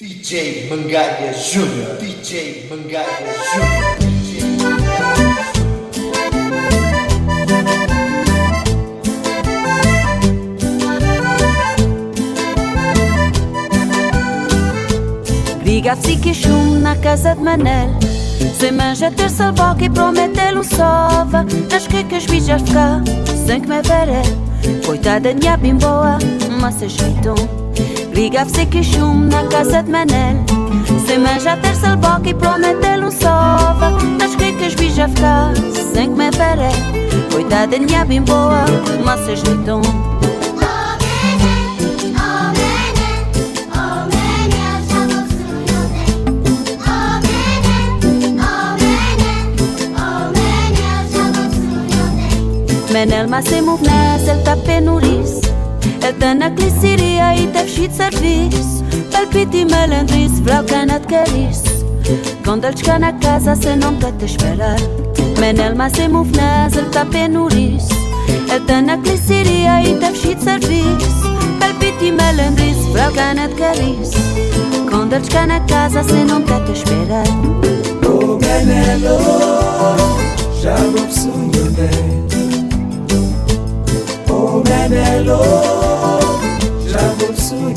DJ Mangaia Júnior, DJ Mangaia Júnior, DJ Mangaia Liga-se que chum na casa de Manel. Sem manja ter salvaque e prometeu um sova. Nas que as bijas ficar sem que me veré. Coitada minha bimboa, mas ajeitam. Liga-se que chum na casa de Manel. Sem manja ter salvaque e prometeu um sova. Nas que as bijas ficar sem que me veré. Coitada minha bimboa, mas ajeitam. Manel mas se movnaz, ele tá penuris. Ele tá na cliceria e tá cheio de serviço. Palpite e malandrice, vralcana de cariz. Quando ele chega na casa, cê não quer te esperar. Manel mas se movnaz, ele tá penuris. Ele tá na cliceria e tá cheio de serviço. Palpite e malandrice, vralcana de cariz. Quando ele chega na casa, cê não quer te esperar. Oh Manelo, já vou sonhar. Oh Manelo, já vou sonhar.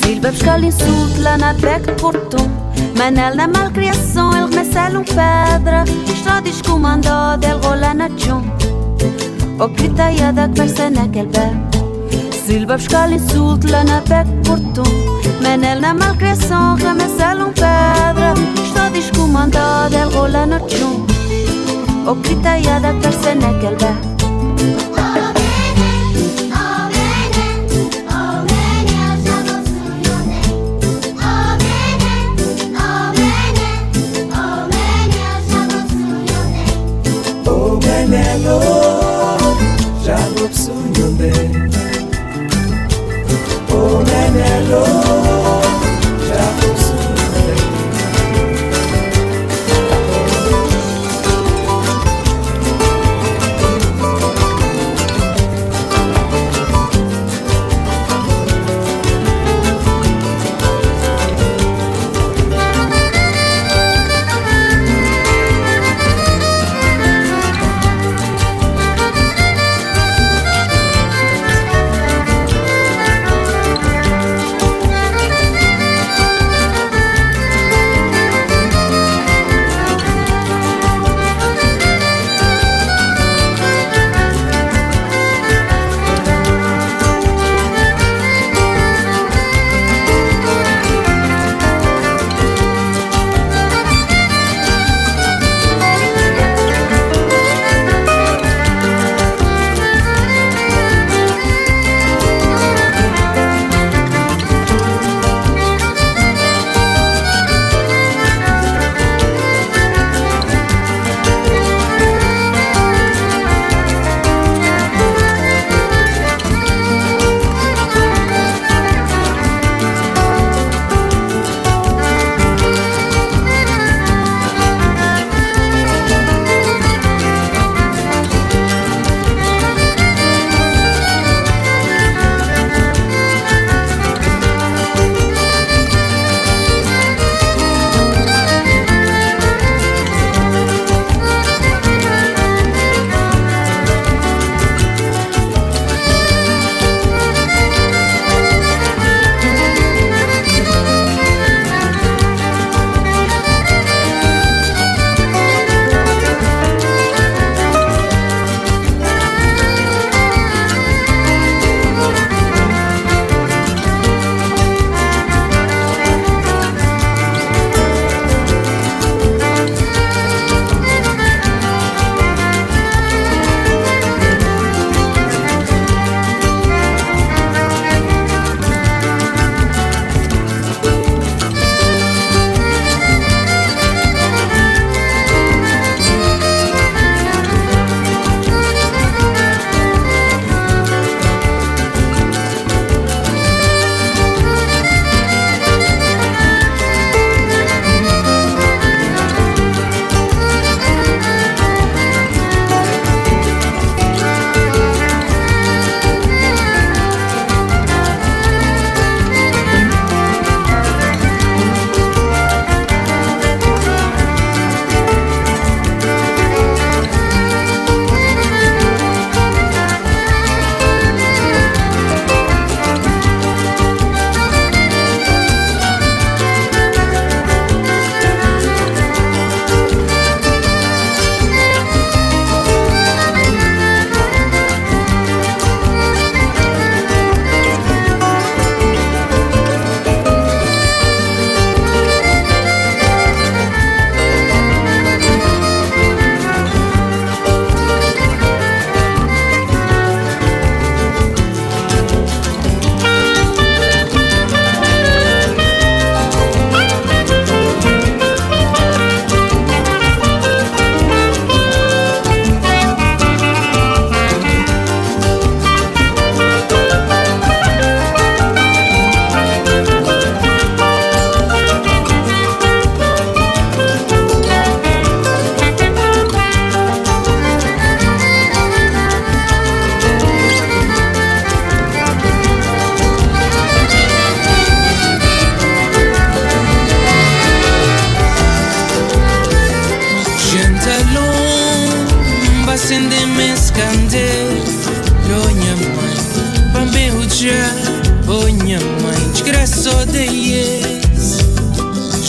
Silva buscar l'insulto lá na bec de Portum. Manel na malcriação, ele começa-lhe pedra. Está descomandado, ele rola na chum. O gritaiada que versa naquele bec. Silva buscar l'insulto lá na bec de Portum. Manel na malcriação, começa-lhe pedra. Está descomandado, ele rola na chum. O gritaiada que versa naquele bec. Manelo, já vou sonhar. Oh Manelo, já vou sonhar.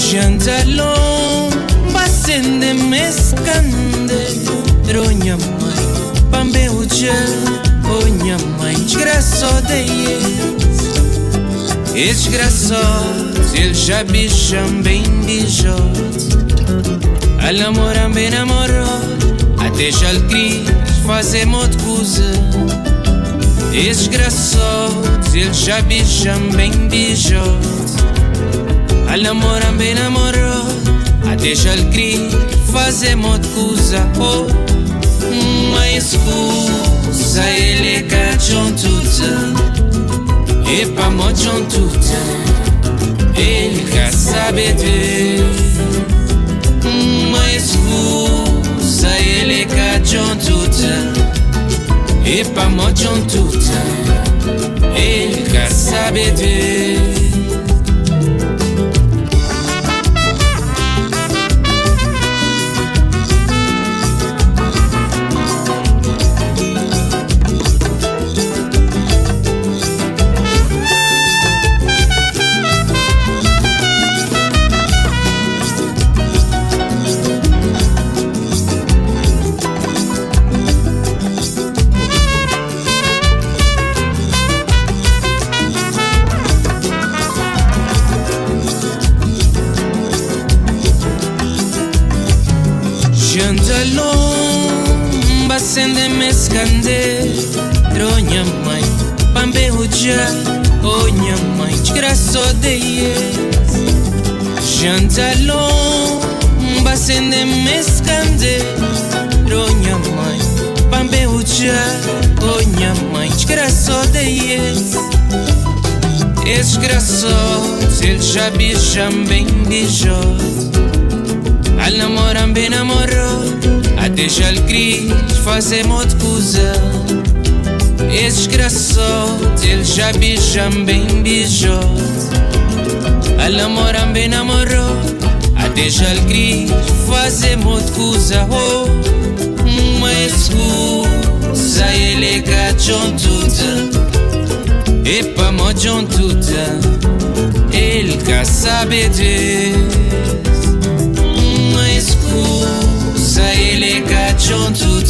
Jantalon, basende mescande, ronha mãe, pambe uja, onha mãe, desgraçou de desgraçados, eles já bicham bem bichotes. A namoram bem namorou, até já lhe quis fazer muita coisa. Desgraçados, eles já bicham bem bichotes. A namoram bem namorou, até já lhe quis fazer muita coisa. Oh, uma excusa, ele é cachorro tudo. E pa mojon tudo, ele quer saber de uma excusa, ele quer tudo. E pa mojon tudo, ele quer saber de Jantalon, basende mescande, ronha mãe, pambe uja, onha mãe, desgraçou de Jantalon, basende mescande, ronha mãe, pambe uja, onha mãe, desgraçou de desgraçados, eles já bicham bem bichotes. A namoram bem namorou, até já lhe quis fazer muita coisa. Desgraçados, eles já bicham bem bichotes. A namoram bem namorou, até já lhe quis fazer muita coisa. Oh, uma excusa, ele é cachorro tudo. E pa mojon tudo, ele quer saber de excusa, ele cachorro tudo.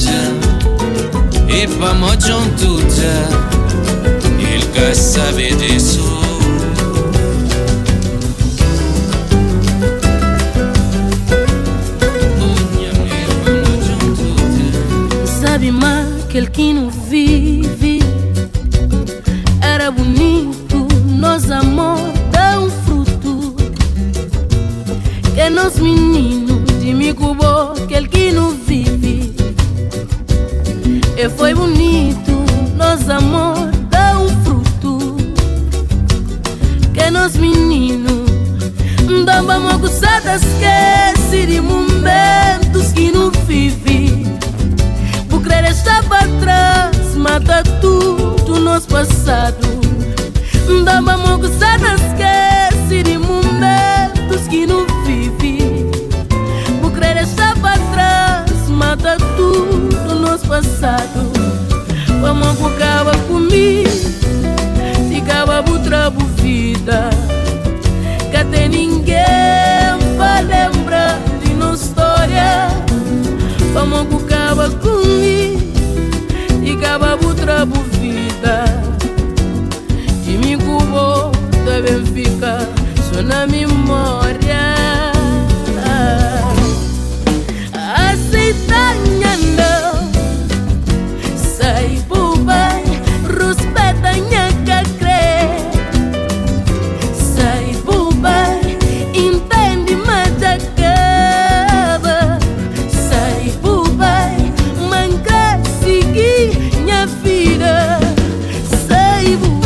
E pa mojon tudo, ele quer saber disso. Sabe mais aquele que não vive. Era bonito, nosso amor dá um fruto. Que nosso menino de me cubou, aquele que não vive. E foi bonito, nosso amor dá um fruto. Que nosso menino dava uma gozada, esquece de momentos que não vive. Por querer estar para trás, mata tudo nosso passado. Dava uma gozada, esquece de momentos que não vive. Por querer estar para trás, mata tudo nosso passado. Vamos acaba comigo, ficava outra vida. Que até ninguém vai lembrar de nossa história. Vamos acaba comigo, ficava outra vida. De mim cubo também fica só na memória. Aceita não, sai boba, respeita minha cacré. Sai boba, entende mais acaba. Sai boba, manca seguir minha vida. Sai boba.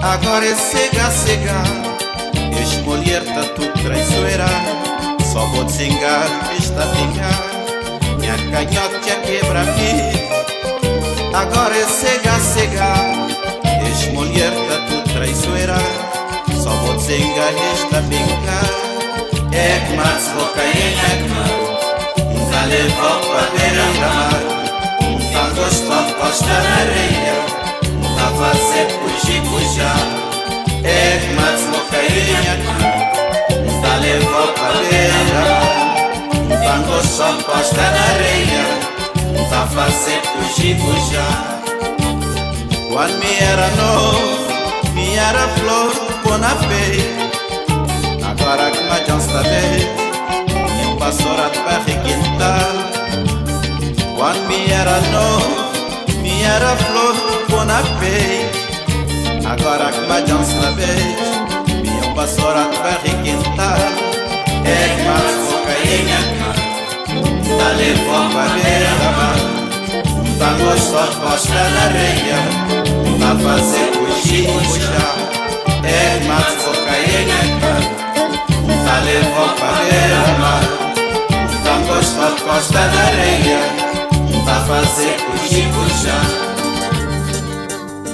Agora é cega, cega. Ex-mulher tá tu traiçoeira. Só zingar, está vingar. Minha canhote a quebra vida. Agora é cega. Ex-mulher tá tu traiçoeira. Só vou zingar, está vingar. É que mais boca é que mais. Tá levou pra beira-mar. Tá gostando, costa na areia. Tá fazer puxar. É que mais boca é que mais. Tá levou pra beira-mar. Tá gostando, costa na areia. Tá fazer puxar. Quando me era novo, me era flor, pô na peia. Agora que mais está bem, eu passo a para requentar. Quando me era novo, me era flor, pô na peia. Agora que mais está bem, eu passo a para requentar. É que mais boca e tá levando para beira-mar. Tá gostoso, costa na areia. Tá fazer puxar. É que mais boca e tá levando pra beira-mar. Tá gostoso, costa na areia. Tá fazer puxar.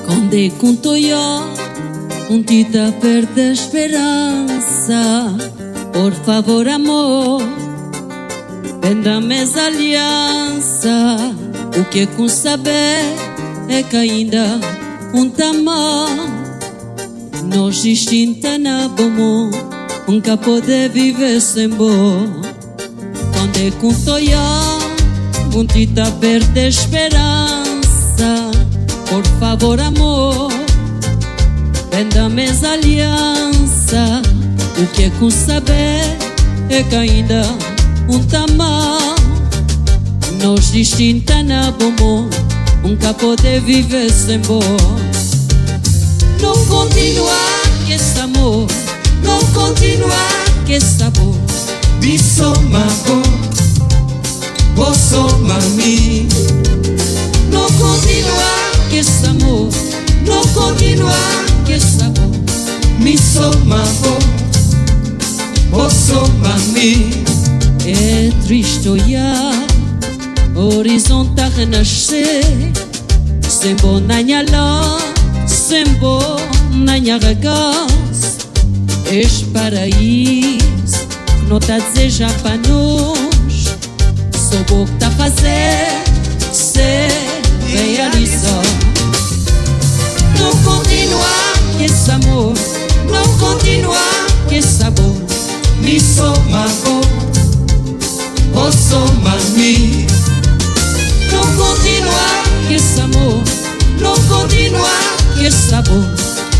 Quando é com toió, tita perde a esperança. Por favor, amor, venda-me essa aliança. O que é com saber é que ainda tamar. Nós distinta na bom, nunca pode viver sem bom. Quando é com toió, tita perde a esperança. Por favor, amor, venda-me essa aliança. O que é com saber é que ainda tamar. Nós distinta na bom, nunca pode viver sem bom. Não continuar que esse amor, não continuar que esse sabor. Me soma vou soma-me. Não continuar que esse amor, não continuar que esse sabor. Me soma vou soma-me. É triste olhar o horizonte a renascer. Sem bom na minha lá, sem bom na minha regaça. Este paraíso que não tá a desejar para nós. Só o que tá a fazer ser realizar. Não continuar que esse amor, não continuar que esse sabor. Me soma vou soma-me. Não continuar que esse amor, não continuar que esse sabor.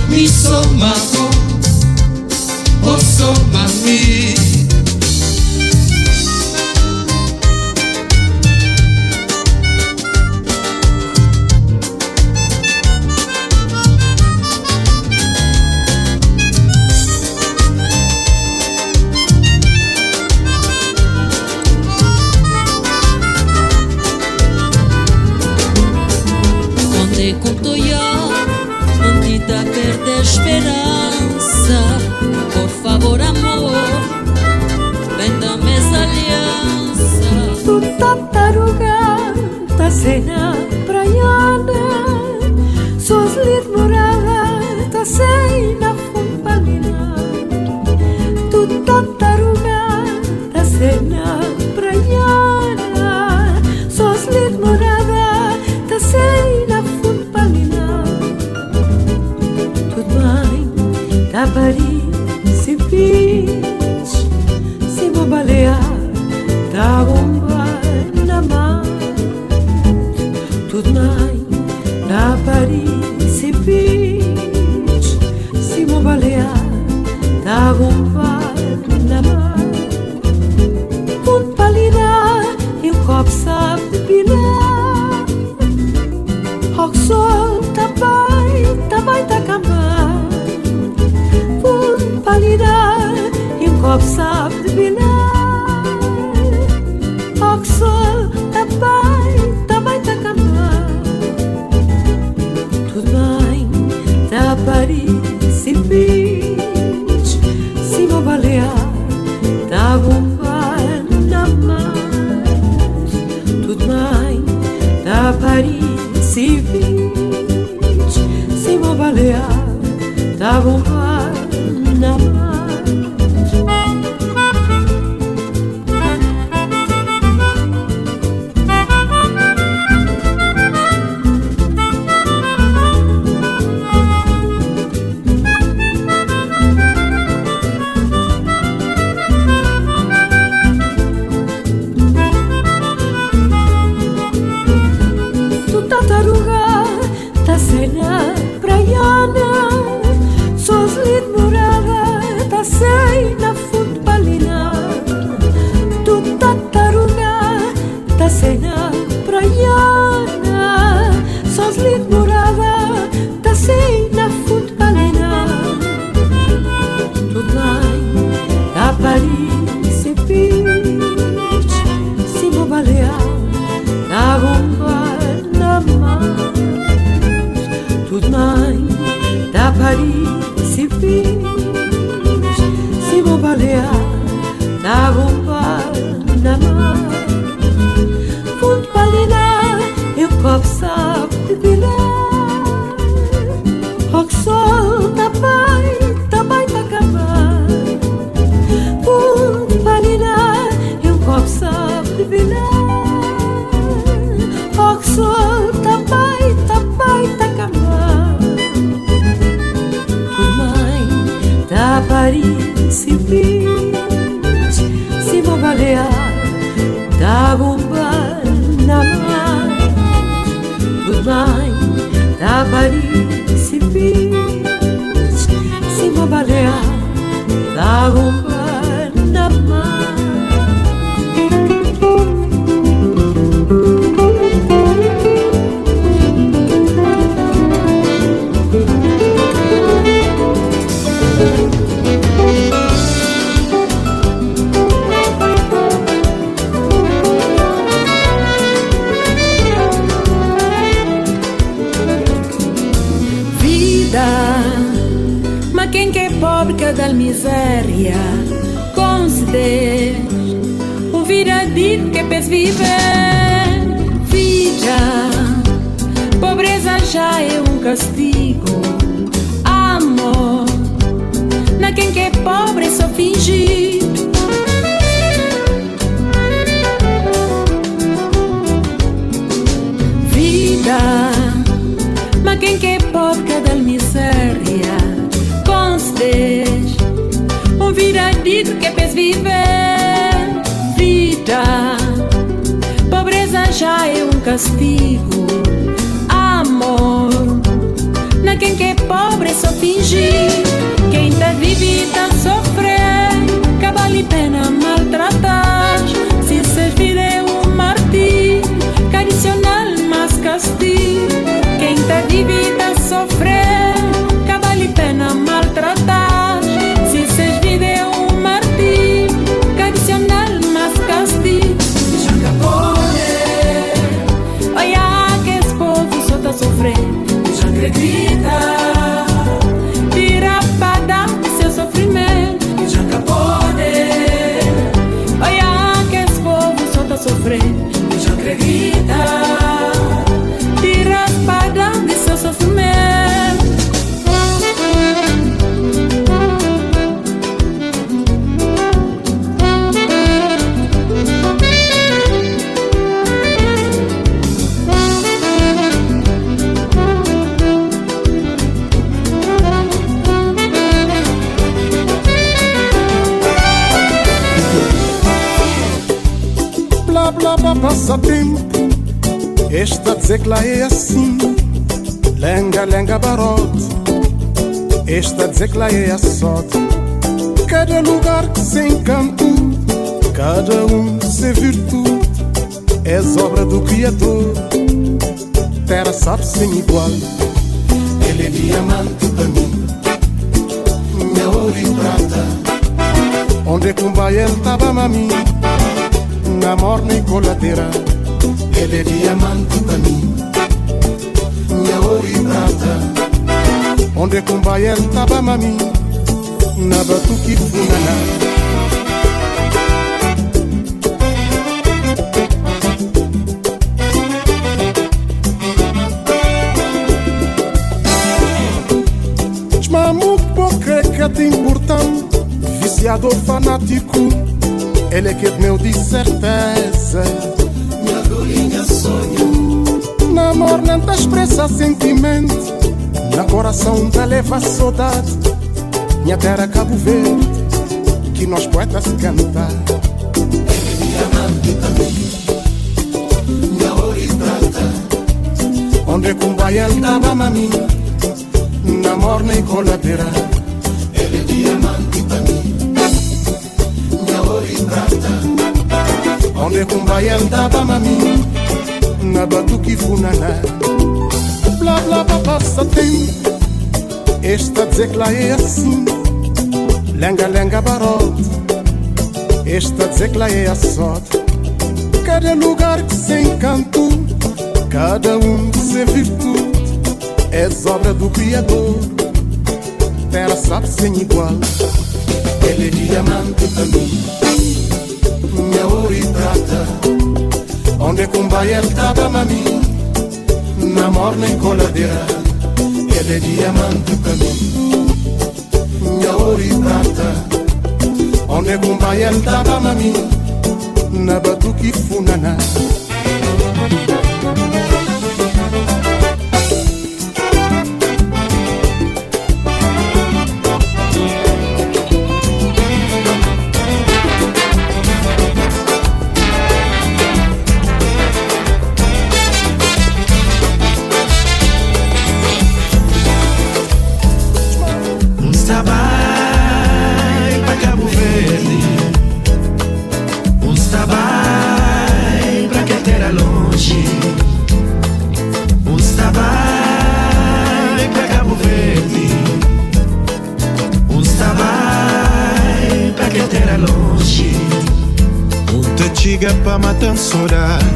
Me soma vou soma-me. Com toió, tita perde a esperança. Por favor, amor, venda-me essa aliança. Tu tartaruga, ta cena praiana. Sos lit morada, ta cena fumpalina. Tu tartaruga, ta cena praiana. Sos lit morada, ta cena fumpalina. Tudo bem, tá Paris, se fiz, se vou balear, tá bomba na mar. Tudo bem, tá Paris, se fiz, se vou balear, tá bomba na mar. Fumpalina, e o copo sabe de pilar. O sol tá vai tá camar. Fumpalina, e o copo sabe de pilar. O sol tá vai tá camar. Tudo bem, tá Paris, se fiz, se vou balear, tá bomba Paris e Beach, se vou balear da bomba na mar. Tudo bem, da Paris e Beach, se vou balear da bomba na mar. Ma quem que é pobre cada miséria conceder ouvir a dir que pes viver vida. Pobreza já é um castigo. Amor na quem que é pobre só fingir. Vida, mas quem que é pobre cada miséria conceder ouvir a dito que pes viver vida. Pobreza já é um castigo. Amor na quem que é pobre só fingir. Quem tá vive tá sofrendo, que vale pena maltratar. Se servir é um martírio, que adicional mas castigo. Quem tá vive tá sofrendo, que vale pena maltratar. Se servir é um martírio, que adicional mas castigo. Já olha que esse povo só tá sofrendo. Já acredita. Tira para seu sofrimento. Já olha que esse povo só tá sofrendo. Já acredita. Tira para seu sofrimento. Blá blá blá passa tempo. Esta dizer que lá é assim. Lenga lenga barote. Esta dizer que lá é a sorte. Cada lugar que se encanto, cada um se virtude. És obra do Criador. Terra sabe sem igual. Ele é diamante para mim, minha ouro e prata. Onde combai ele tava a mim, na morna e colateira. Ele é diamante para mim, minha ouro e prata. Onde combai ele tava a mim, na batuque e funaná. Importante, viciado fanático, ele é que meu de certeza. Minha golinha sonho. Na morna tá expressa sentimento, na coração tá leva saudade. Minha terra Cabo Verde, que nós poetas cantar. Ele é diamante também, minha ouro e prata. Onde combai ele dava a mim, na morna e colateira. Ele é diamante para mim, minha ouro e prata. Onde combai ele dava a mim, na batuque e funaná. Blá blá blá passa tempo. Esta dizer que lá é assim. Lenga lenga barote. Esta dizer que lá é a sorte. Cada lugar que se encanto, cada um se virtude. És obra do Criador. Terra sabe sem igual. Ele é diamante para mim, minha ouro e prata. Onde combai ele tava a mim, na morna e coladeira. Ele é diamante para mim, minha ouro e prata. Onde combai ele tava a mim, na batuque e funaná. chega pra matar saudade.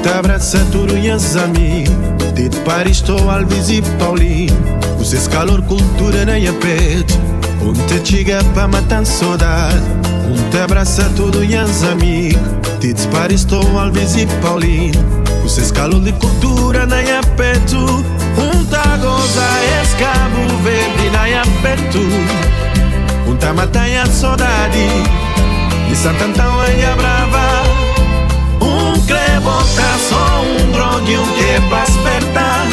Te abraça tudo e as amigos. Te Paris, estou Alves e Paulinho. Vocês calor, cultura na minha peito. Te chega pra matar saudade. Te abraça tudo e as amigos. Te Paris, estou Alves e Paulinho. Vocês calor de cultura na minha peito. Tá goza Cabo Verde na minha peito. Tá matar a saudade de Santo Antão e Brava. Clebota só drogue, que é pra espertar.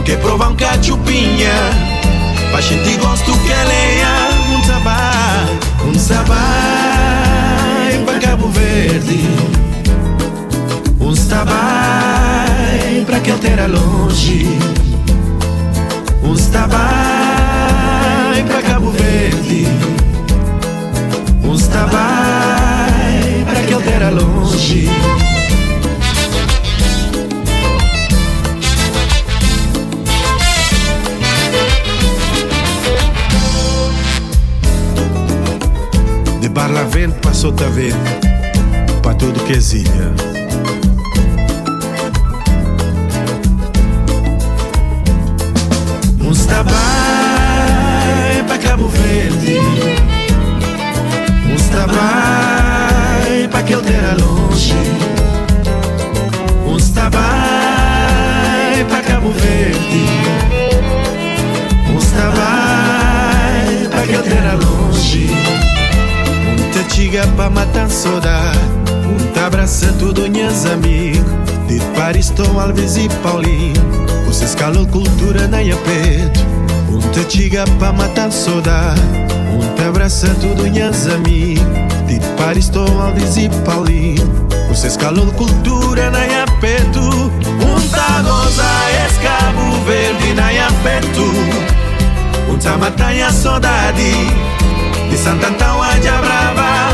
Que prova cachupinha, pra gente gosto que leia. Sabai pra Cabo Verde. Sabai pra que terra longe. Sabai pra Cabo Verde. Sabai pra que terra longe. De Barlavento passou a ver pra tudo que é ilha. Sabai pra Cabo Verde. Sabai pra que eu terra longe. Sabai pra Cabo Verde. Sabai pra que eu terra longe. Te chega pra matar saudade. Te abraça tudo minhas amigos. De Paris, estou Alves e Paulinho. Vocês calor, cultura na minha peito. Te chega pra matar saudade. Te abraça tudo minhas amigos. De Paris, estou Alves e Paulinho. Vocês calor, cultura na minha peito. Tá goza Cabo Verde na minha peito. Tá matar a saudade de Santo Antão a Brava.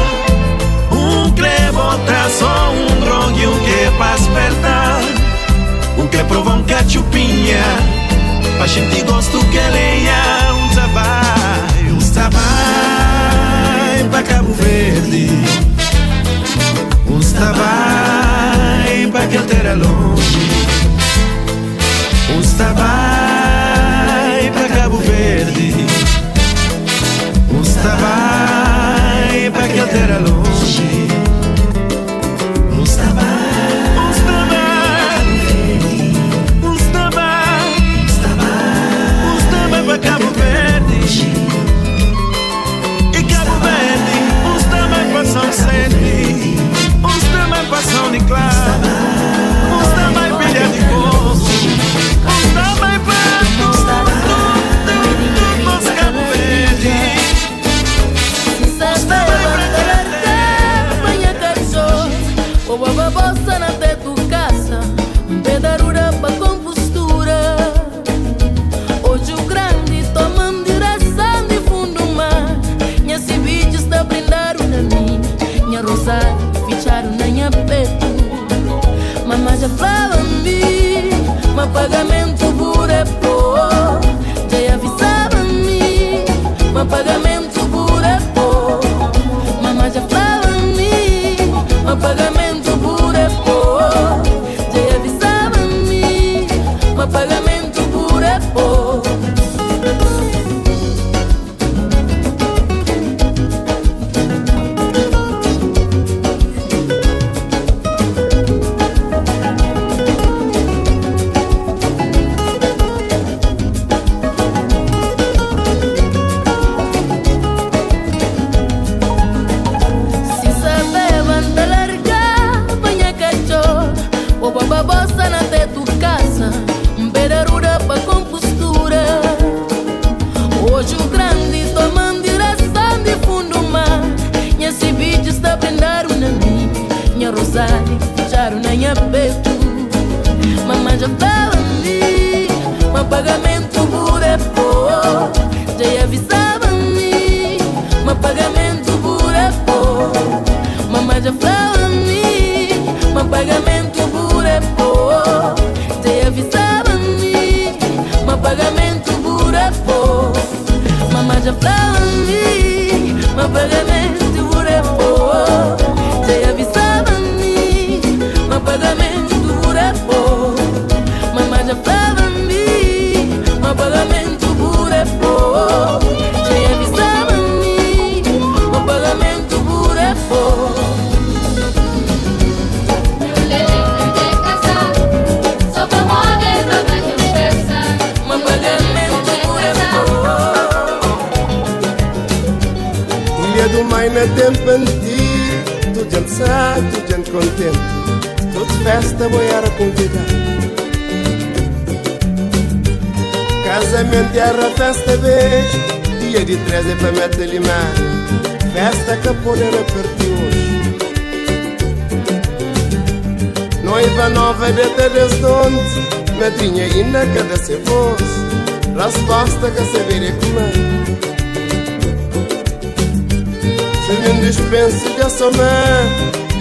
Clebota só drogue, que é pra espertar. Que prova cachupinha, pra gente gosto que leia. Sabai pra Cabo Verde. Sabai pra que terra longe. Sabai pra Cabo Verde. Sabai pra que terra longe. Cabo Verde e Cabo Verde, uns também passam sede, uns também passam de claro, uns também pilha de gosto, uns também passam dos Cabo Verde. Uns também banha cachorro, ou a babosa na te tu casa, pedarura pra compostura. Hoje o grande tomando direção de fundo mar. Minha civis está brindaram na mim. Minha rosário ficharam na minha peito. Mamãe já falava mim. Mas pagamento por é pô. Já avisava mim. Mas pagamento por é pô. Mamãe já falava mim. Mas pagamento por é pô. Já avisava mim. Mas pagamento por é pô. Babosa na te tu casa, bedarura pra compostura. Hoje o grande tomando direção de fundo mar. Minha civis está brindaram na mim. Minha rosário fecharam na minha peito. Mamãe já fala mim. Mas pagamento por é pô. Já avisava mim. Mas pagamento por é pô. Mamãe já fala mim. Mas pagamento por é pô. Já avisava mim. Mas pagamento por é pô. Mamãe já fala mim. Mas pagamento por é pô. Já avisava Do mais na tempo antigo, tudo gente sabe, tudo gente contente, tudo festa boiar a convidar. Casamento e a festa vez, dia de 13 para meter limar, festa que a poder partiu hoje. Noiva nova de desde onde, madrinha ainda cada se fosse, resposta que saber comer. Se me dispensa de assomar,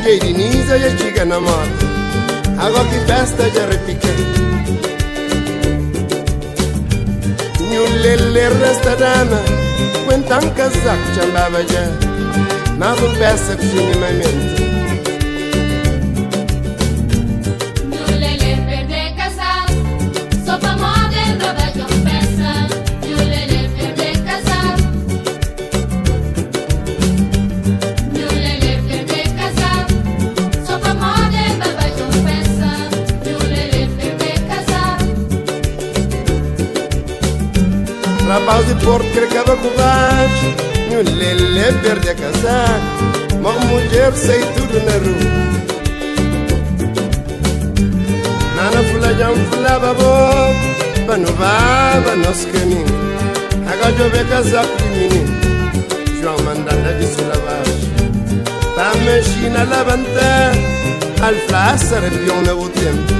que Denise já chega na moto, agora que festa já repica. Lele resta dama, quando um casaco já andava já, mas um peça que minimamente. Lele perde casal, só pra moda roda de peça. Lele perde casal, Lele perde casal, só pra moda roda de peça. Lele perde casal. Rapaz de Porto que acaba com baixo, e o Lele perde a casaco, uma mulher sai tudo na rua. Nana fula já fulava bom, para não vá nosso caminho. Agora eu vejo casaco de menino, João mandando de sul a baixo. Para a machina levantar, alface arrepiou no tempo,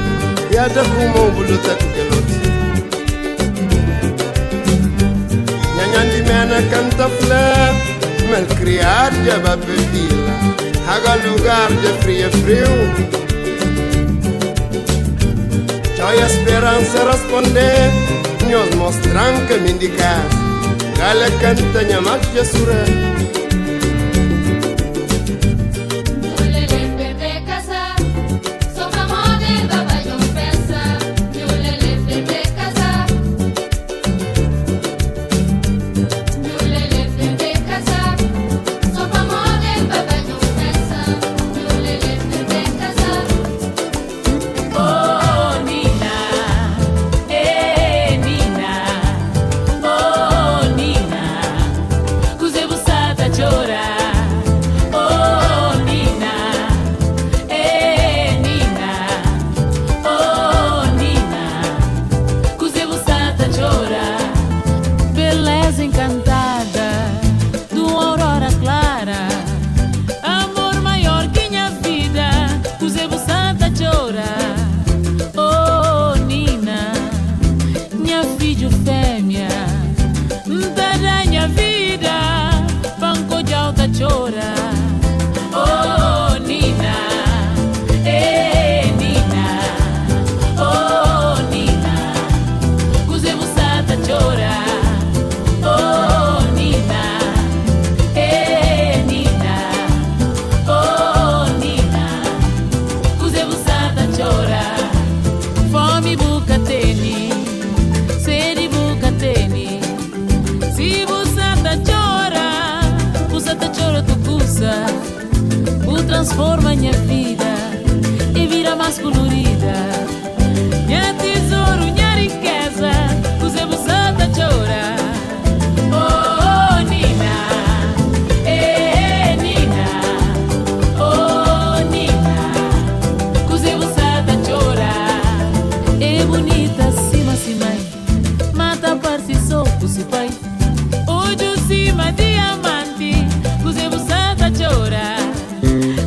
e a da como um boluta com aquele outro. Nyanyi mena canta flor, malcriar já vai perdê-la. Haga lugar já frio. Já a esperança responder, nós mostram caminho de casa. Gala canta nha mais já sura. Lele perde casal, só pra moda roda de peça. Lele perde casal. Lele perde casal, só pra moda roda de peça. Lele perde casal. Oh Nina, Nina, oh Nina, cos'è bussata giora. Oh Nina, Nina, oh Nina, cos'è bussata giora. Beleza encantada de uma aurora clara, amor maior que minha vida, cos'è bussata giora. Oh Nina, minha filha fêmea, da minha vida, banco de alta chora. Oh Nina, Nina, oh Nina, cos'è bussata chora. Oh Nina, Nina, oh Nina, cos'è bussata chora. Fome bucateni, sede bucateni, si bussata chora tu cusa, bu transforma minha vida e vira mais colorida. Minha tesouro, minha riqueza, cos'è bussata chora. Oh Nina, Nina, oh Nina, cos'è bussata chora. É bonita cima mãe, mata parsi soco se pai. Hoje cima diamante, cos'è bussata chora.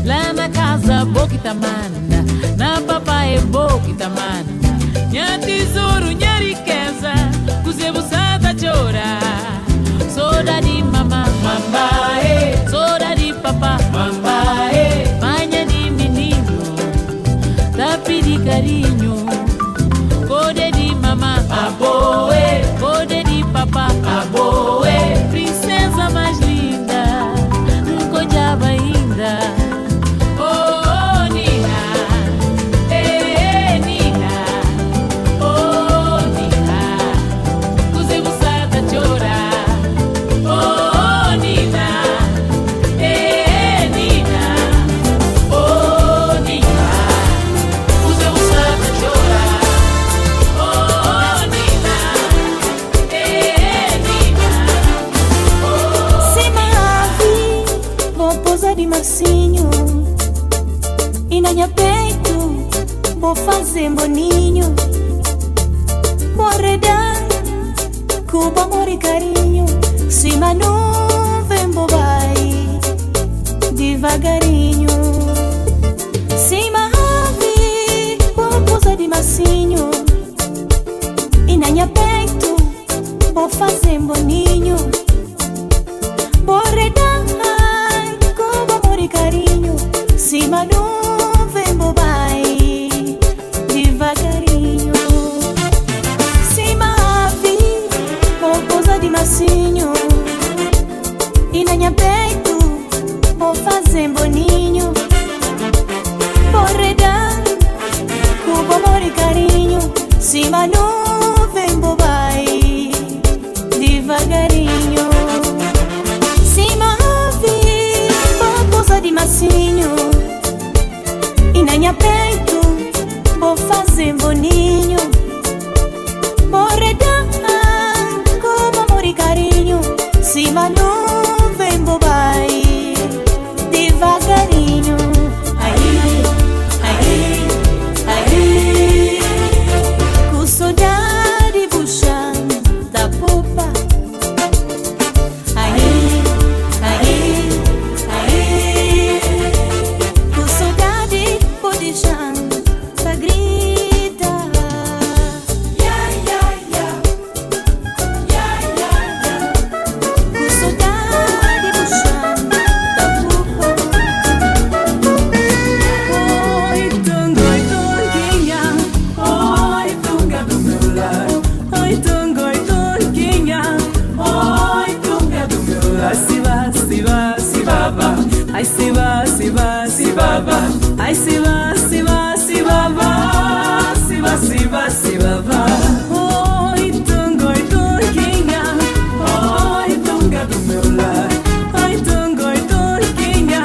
Lá na casa boca tamana, na papai é boca tamana. Minha tesouro, minha riqueza, cos'è bussata chora. Soda di mamá, mamá, soda di papá, mamá, manha de menino, tá pedi carinho. Code de mamá, aboe, code de papá, aboe, princesa mais linda, cojava ainda. Oh Nina, Nina, oh Nina, cos'è bussata chora. Oh Nina, na minha peito, vou fazer boninho, vou arredar com amor e carinho. Se mas não vem bobai, devagarinho. Se mavi, vou pousar de massinho, e na minha peito, vou fazer boninho, vou arredar com amor e carinho. Se mas não vem bobai, devagarinho. Se mavi, vou pousar de massinho, e na minha peito, vou fazer boninho, vou redar com amor e carinho. Se mas não vem bobai, devagarinho. Se mavi, vou pousar de massinho, e na minha peito, vou fazer boninho, vou redar com amor e carinho. Se mas não vem bobai, devagarinho. Aí, aí, aí, com saudade puxando da popa. Aí, aí, aí, com saudade podejando pra gritar. Ya, ya, ya, ya, ya, ya, com saudade puxando da popa. Oi, Tunguinha, oi, tunga do meu lar. Oi, Tunguinha, oi, tunga do meu lar. Se vá, se vá, se vá, vá. Ai, se vá, se vá, se vá, vá. Ai, se vá, se vá, se vá, vá. Se vá, se vá, se vá, vá. Oi, Tunguinha, oi, tunga do meu lar. Oi, Tunguinha,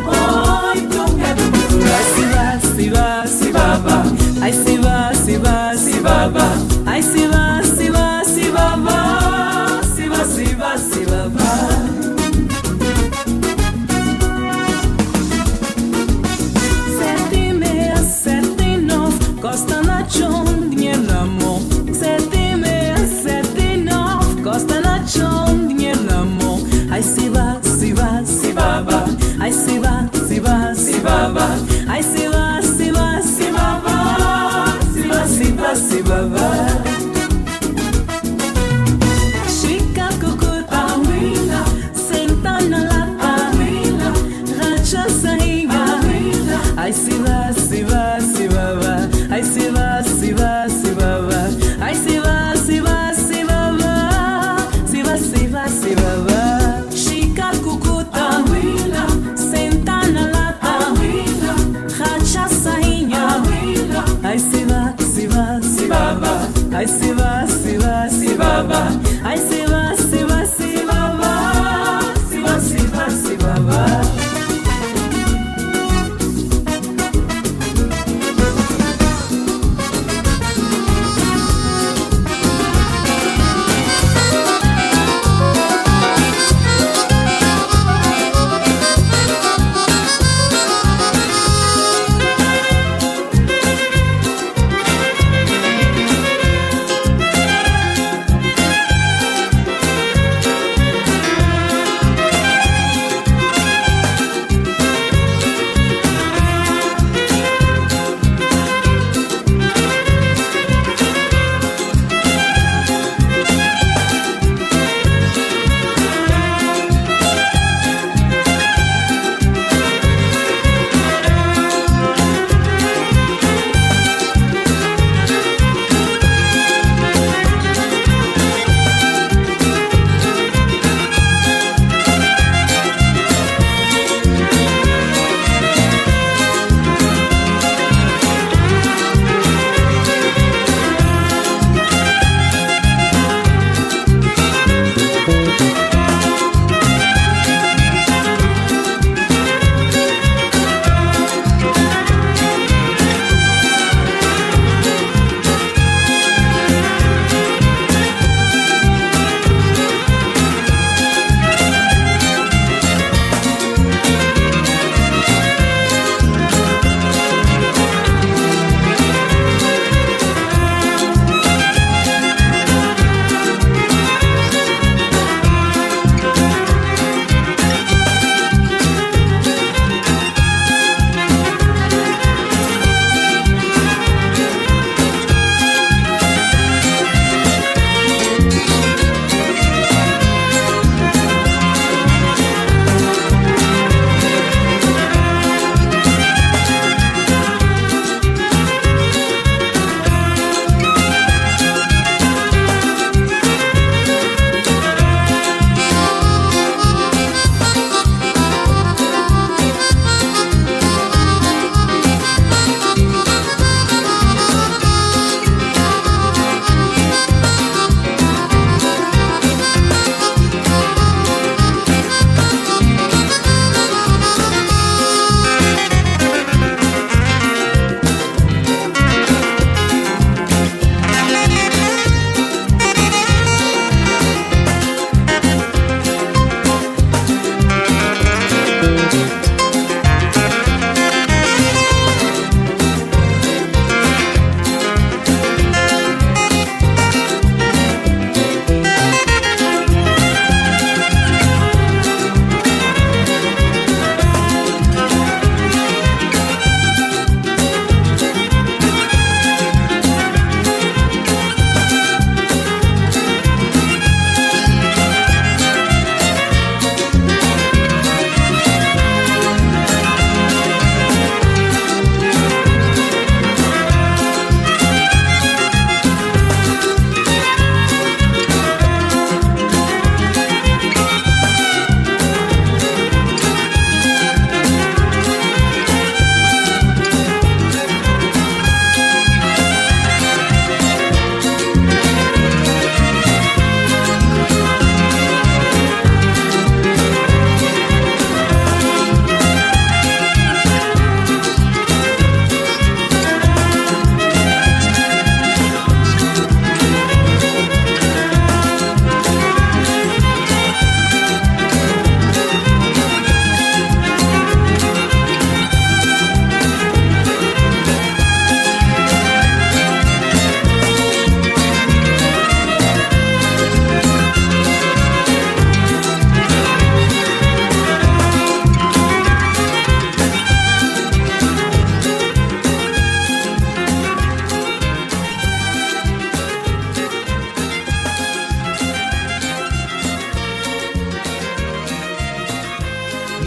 oi, tunga do meu lar. Se vá, se vá, se vá, vá. Ai, se vá, se vá, se vá, vá. Ai, se vá, se vá, se vá, vá. Se vá, se vá, se vá, vá. Sete e meia, sete e nove, Costa na chão, dinheiro na mão. Sete e meia, sete e nove, Costa na chão, dinheiro na mão. Ai, se vá, se vá, se vá, vá. Ai, se vá, se vá, se vá, vá. Ai, se vá, se vá, se vá, vá. Se vá, se vá, se vá, vá. Chica cucuta, senta na lata, racha sainha. Ai, se vá, se vá, se vá, vá. Ai, se vá, se vá, se vá, vá. Ai, se vá, se vá, se vá, vá. Se vá, se vá, se vá, vá. Chica cucuta, senta na lata, racha sainha. Ai, se vá, se vá, se vá, vá. Ai, se vá, se vá, se vá, vá. Ai, se vá, se vá, se vá, vá. Se vá, se vá, se vá, vá.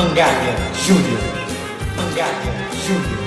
Mangaia Júnior. Mangaia Júnior.